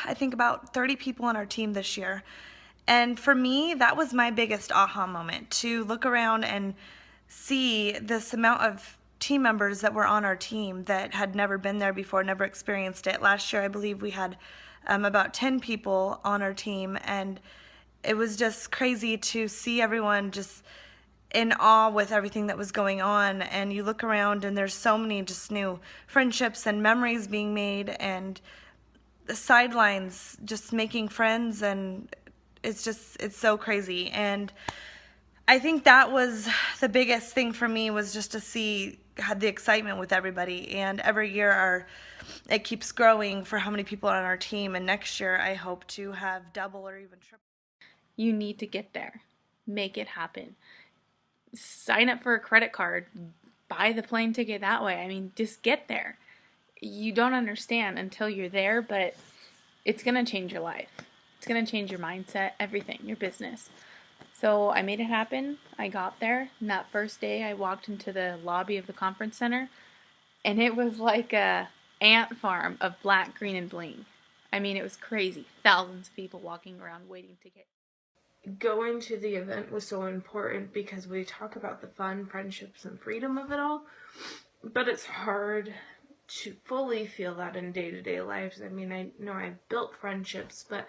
I think, about 30 people on our team this year. And for me, that was my biggest aha moment, to look around and see this amount of team members that were on our team that had never been there before, never experienced it. Last year, I believe we had about 10 people on our team, and it was just crazy to see everyone just in awe with everything that was going on. And you look around and there's so many just new friendships and memories being made, and the sidelines just making friends, and it's so crazy. And I think that was the biggest thing for me, was just to see had the excitement with everybody. And every year it keeps growing for how many people are on our team, and next year I hope to have double or even triple. You need to get there. Make it happen. Sign up for a credit card. Buy the plane ticket that way. I mean, just get there. You don't understand until you're there, but it's going to change your life. It's going to change your mindset, everything, your business. So I made it happen. I got there, and that first day I walked into the lobby of the conference center, and it was like a ant farm of black, green, and bling. I mean, it was crazy. Thousands of people walking around waiting to get. Going to the event was so important because we talk about the fun, friendships, and freedom of it all, but it's hard to fully feel that in day-to-day lives. I mean, I know I've built friendships, but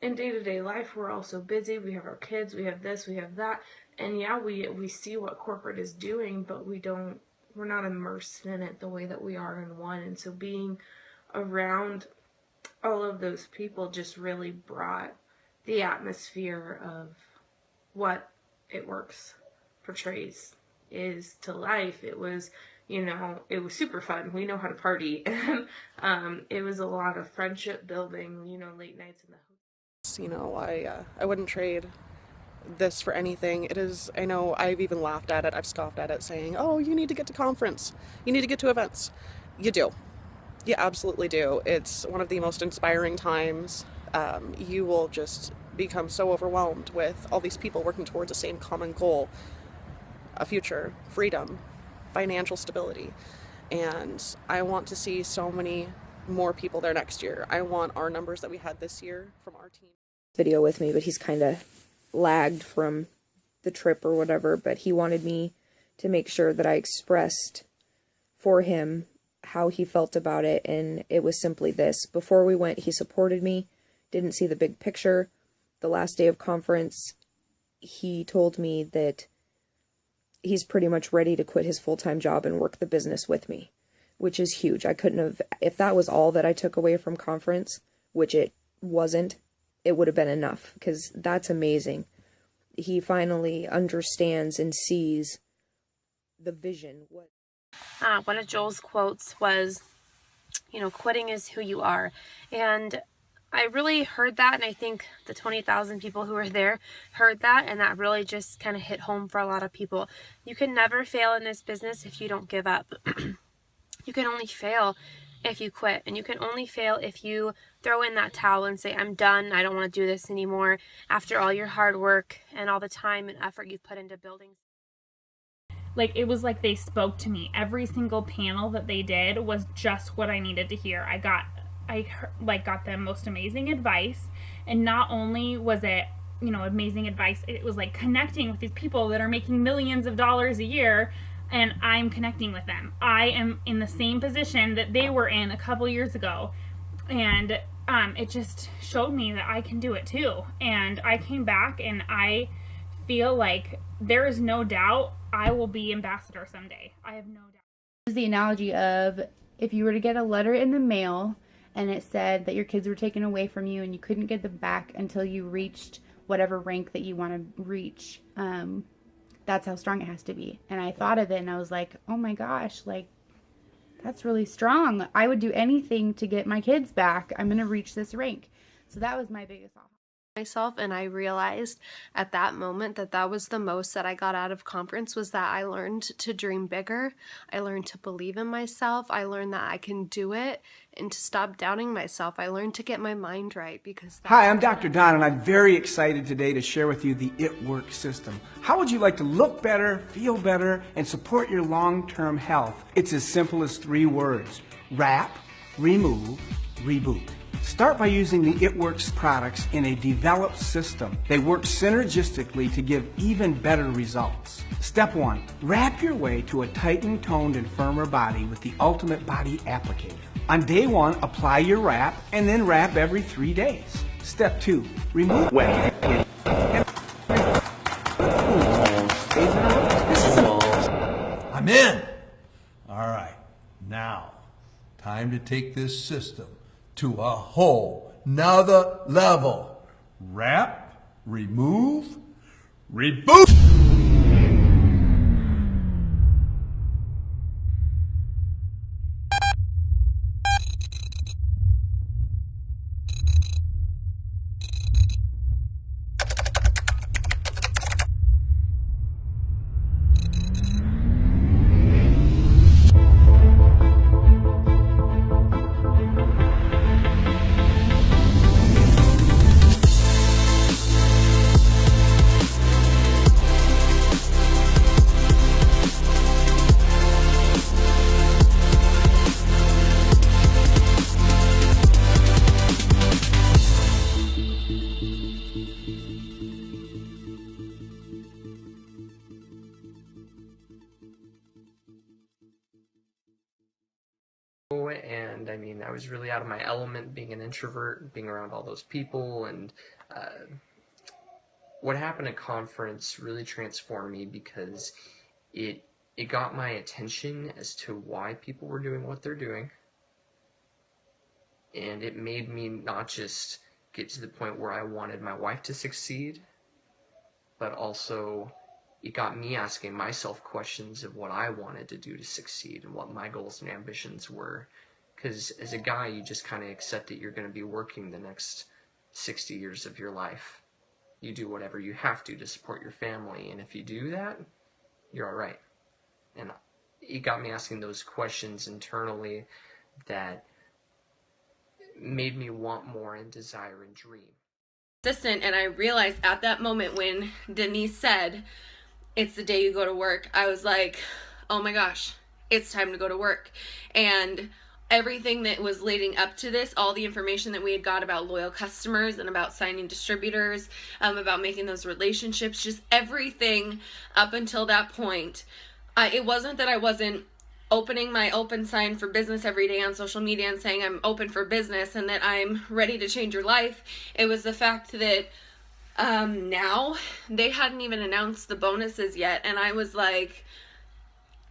in day-to-day life, we're also busy. We have our kids, we have this, we have that, and yeah, we see what corporate is doing, but we're not immersed in it the way that we are in one. And so being around all of those people just really brought the atmosphere of what It Works portrays is to life. It was, it was super fun. We know how to party. And it was a lot of friendship building, late nights in the hotel. I wouldn't trade this for anything. I know I've even laughed at it, I've scoffed at it, saying, oh, you need to get to conference, you need to get to events. You do. You absolutely do. It's one of the most inspiring times. You will just become so overwhelmed with all these people working towards the same common goal, a future, freedom, financial stability. And I want to see so many more people there next year. I want our numbers that we had this year from our team. Video with me, but he's kind of lagged from the trip or whatever, but he wanted me to make sure that I expressed for him how he felt about it, and it was simply this. Before we went, he supported me, didn't see the big picture. The last day of conference, he told me that he's pretty much ready to quit his full-time job and work the business with me, which is huge. I couldn't have, if that was all that I took away from conference, which it wasn't, it would have been enough, because that's amazing. He finally understands and sees the vision. One of Joel's quotes was, quitting is who you are. And I really heard that, and I think the 20,000 people who were there heard that, and that really just kind of hit home for a lot of people. You can never fail in this business if you don't give up. You can only fail if you quit, and you can only fail if you throw in that towel and say, I'm done, I don't want to do this anymore, after all your hard work and all the time and effort you've put into building. Like, it was like they spoke to me. Every single panel that they did was just what I needed to hear. I got the most amazing advice, and not only was it, amazing advice, it was like connecting with these people that are making millions of dollars a year, and I'm connecting with them. I am in the same position that they were in a couple years ago, and it just showed me that I can do it too. And I came back, and I feel like there is no doubt I will be ambassador someday. I have no doubt. This is the analogy of if you were to get a letter in the mail and it said that your kids were taken away from you and you couldn't get them back until you reached whatever rank that you want to reach. That's how strong it has to be. And I thought of it and I was like, oh my gosh, like, that's really strong. I would do anything to get my kids back. I'm going to reach this rank. So that was my biggest aha. Myself, and I realized at that moment that was the most that I got out of conference, was that I learned to dream bigger. I learned to believe in myself. I learned that I can do it and to stop doubting myself. I learned to get my mind right because Hi, I'm Dr. Don, and I'm very excited today to share with you the It Works system. How would you like to look better, feel better, and support your long-term health? It's as simple as 3 words: wrap, remove, reboot. Start by using the It Works products in a developed system. They work synergistically to give even better results. Step 1. Wrap your way to a tightened, toned, and firmer body with the Ultimate Body Applicator. On day 1, apply your wrap and then wrap every 3 days. Step 2. Remove wet and I'm in. All right, now, time to take this system to a whole nother level. Wrap, remove, reboot. And I mean, I was really out of my element being an introvert, being around all those people, and what happened at conference really transformed me because it got my attention as to why people were doing what they're doing, and it made me not just get to the point where I wanted my wife to succeed, but also it got me asking myself questions of what I wanted to do to succeed and what my goals and ambitions were. Because as a guy, you just kind of accept that you're going to be working the next 60 years of your life. You do whatever you have to support your family, and if you do that, you're all right. And it got me asking those questions internally that made me want more and desire and dream. And I realized at that moment when Denise said, "It's the day you go to work," I was like, oh my gosh, it's time to go to work. And everything that was leading up to this, all the information that we had got about loyal customers and about signing distributors, about making those relationships, just everything up until that point, it wasn't that I wasn't opening my open sign for business every day on social media and saying I'm open for business and that I'm ready to change your life. It was the fact that now they hadn't even announced the bonuses yet, and I was like,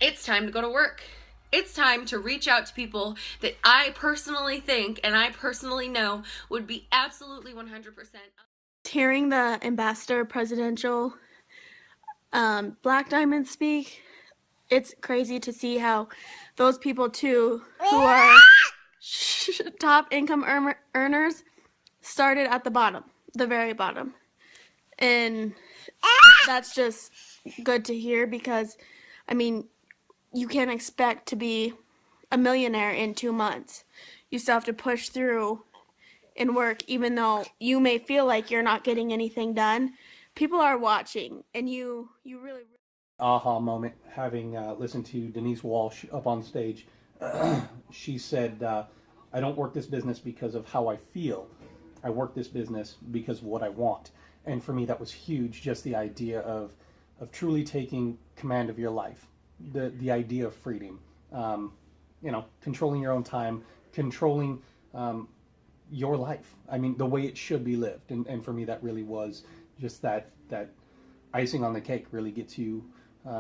it's time to go to work. It's time to reach out to people that I personally think and I personally know would be absolutely 100%. Hearing the ambassador presidential Black Diamond speak, it's crazy to see how those people too, who are top income earners, started at the bottom, the very bottom. And that's just good to hear because, I mean, you can't expect to be a millionaire in 2 months. You still have to push through and work, even though you may feel like you're not getting anything done. People are watching, and you really... Aha moment, having listened to Denise Walsh up on stage. She said, I don't work this business because of how I feel. I work this business because of what I want. And for me, that was huge, just the idea of truly taking command of your life. The idea of freedom, controlling your own time, controlling your life. I mean, the way it should be lived. And for me, that really was just that icing on the cake really gets you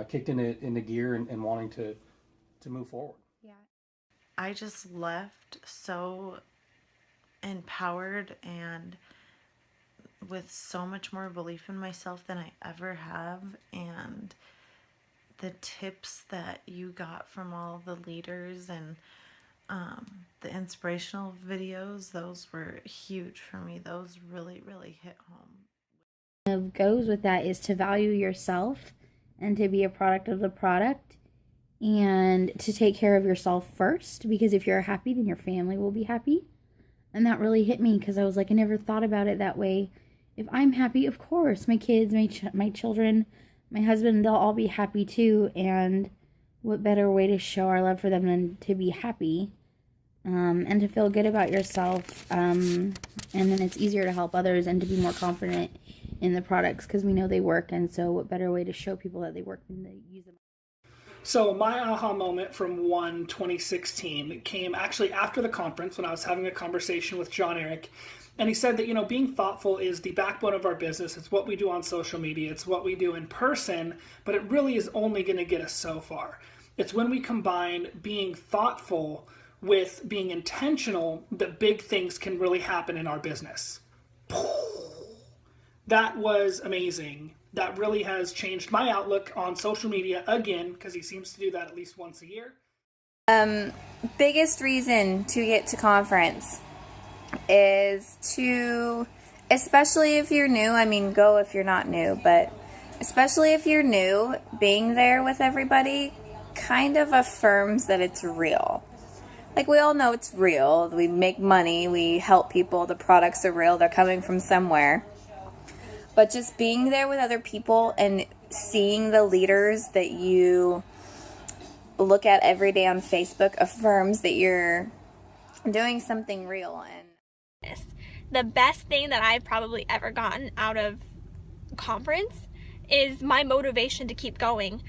kicked into gear and wanting to move forward. Yeah. I just left so empowered and with so much more belief in myself than I ever have, and the tips that you got from all the leaders and the inspirational videos, those were huge for me. Those really, really hit home. Goes with that is to value yourself and to be a product of the product and to take care of yourself first, because if you're happy, then your family will be happy. And that really hit me because I was like, I never thought about it that way. If I'm happy, of course, my kids, my children, my husband, they'll all be happy too. And what better way to show our love for them than to be happy? and to feel good about yourself. And then it's easier to help others and to be more confident in the products because we know they work. And so what better way to show people that they work than to use them? So my aha moment from 2016 came actually after the conference when I was having a conversation with John Eric. And he said that, you know, being thoughtful is the backbone of our business. It's what we do on social media. It's what we do in person, but it really is only going to get us so far. It's when we combine being thoughtful with being intentional that big things can really happen in our business. That was amazing. That really has changed my outlook on social media again, because he seems to do that at least once a year. Biggest reason to get to conference is to, especially if you're new, I mean, go if you're not new, but especially if you're new, being there with everybody kind of affirms that it's real. Like, we all know it's real. We make money, we help people, the products are real, they're coming from somewhere. But just being there with other people and seeing the leaders that you look at every day on Facebook affirms that you're doing something real. And the best thing that I've probably ever gotten out of conference is my motivation to keep going.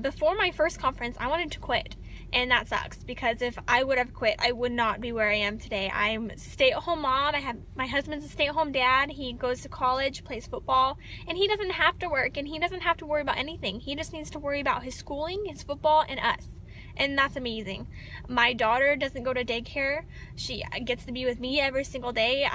Before my first conference, I wanted to quit. And that sucks because if I would have quit, I would not be where I am today. I'm a stay-at-home mom. My husband's a stay-at-home dad. He goes to college, plays football, and he doesn't have to work and he doesn't have to worry about anything. He just needs to worry about his schooling, his football, and us. And that's amazing. My daughter doesn't go to daycare. She gets to be with me every single day.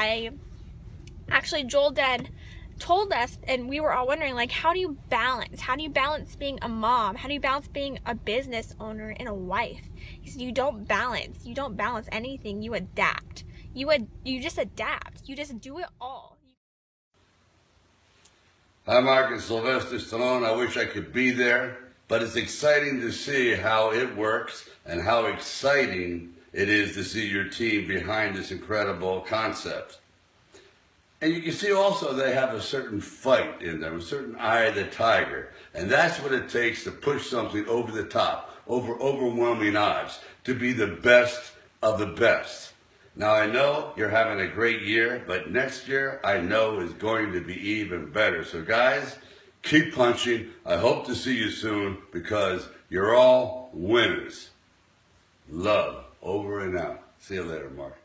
Joel Dad told us, and we were all wondering, like, how do you balance being a mom? How do you balance being a business owner and a wife? He said, you don't balance anything. You adapt. You just adapt. You just do it all. Hi, Mark. It's Sylvester Stallone. I wish I could be there, but it's exciting to see how it works and how exciting it is to see your team behind this incredible concept. And you can see also they have a certain fight in them, a certain eye of the tiger. And that's what it takes to push something over the top, over overwhelming odds, to be the best of the best. Now, I know you're having a great year, but next year I know is going to be even better. So guys, keep punching. I hope to see you soon because you're all winners. Love, over and out. See you later, Mark.